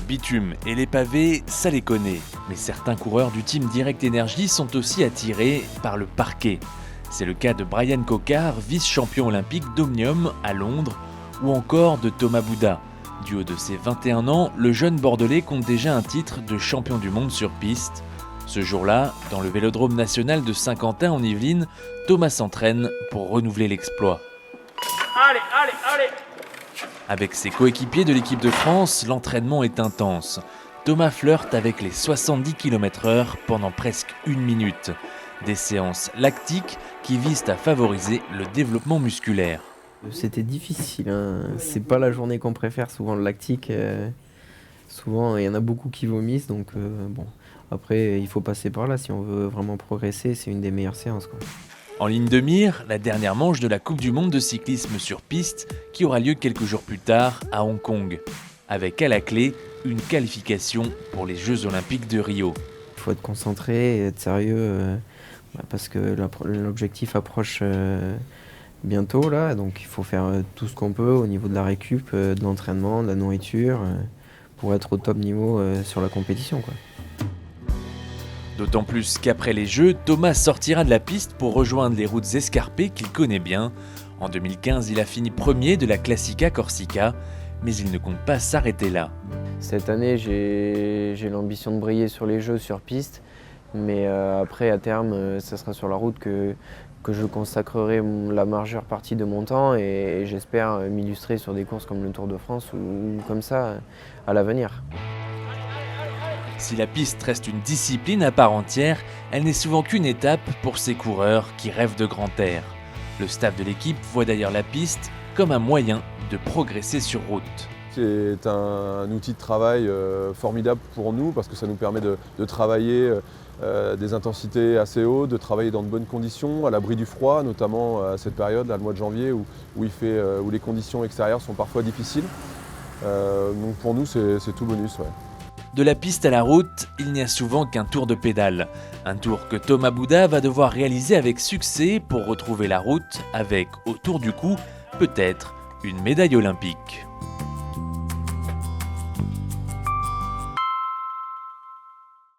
bitume et les pavés, ça les connaît. Mais certains coureurs du team Direct Energy sont aussi attirés par le parquet. C'est le cas de Bryan Coquard, vice-champion olympique d'Omnium à Londres, ou encore de Thomas Bouda. Du haut de ses 21 ans, le jeune Bordelais compte déjà un titre de champion du monde sur piste. Ce jour-là, dans le Vélodrome national de Saint-Quentin en Yvelines, Thomas s'entraîne pour renouveler l'exploit. Allez. Avec ses coéquipiers de l'équipe de France, l'entraînement est intense. Thomas flirte avec les 70 km/h pendant presque 1 minute. Des séances lactiques qui visent à favoriser le développement musculaire. C'était difficile, hein. C'est pas la journée qu'on préfère, souvent le lactique. Souvent, il y en a beaucoup qui vomissent, donc bon. Après, il faut passer par là si on veut vraiment progresser, c'est une des meilleures séances, quoi. En ligne de mire, la dernière manche de la Coupe du Monde de cyclisme sur piste qui aura lieu quelques jours plus tard à Hong Kong. Avec à la clé une qualification pour les Jeux Olympiques de Rio. Il faut être concentré et être sérieux parce que l'objectif approche bientôt là, donc il faut faire tout ce qu'on peut au niveau de la récup, de l'entraînement, de la nourriture pour être au top niveau sur la compétition, quoi. D'autant plus qu'après les Jeux, Thomas sortira de la piste pour rejoindre les routes escarpées qu'il connaît bien. En 2015, il a fini premier de la Classica Corsica, mais il ne compte pas s'arrêter là. Cette année, j'ai l'ambition de briller sur les Jeux sur piste, mais après, à terme, ça sera sur la route que je consacrerai la majeure partie de mon temps et j'espère m'illustrer sur des courses comme le Tour de France ou comme ça à l'avenir. Si la piste reste une discipline à part entière, elle n'est souvent qu'une étape pour ces coureurs qui rêvent de grand air. Le staff de l'équipe voit d'ailleurs la piste comme un moyen de progresser sur route. C'est un outil de travail formidable pour nous parce que ça nous permet de travailler des intensités assez hautes, de travailler dans de bonnes conditions, à l'abri du froid, notamment à cette période, là, le mois de janvier, où les conditions extérieures sont parfois difficiles. Donc pour nous, c'est tout bonus. Ouais. De la piste à la route, il n'y a souvent qu'un tour de pédale. Un tour que Thomas Bouda va devoir réaliser avec succès pour retrouver la route avec, autour du cou, peut-être une médaille olympique.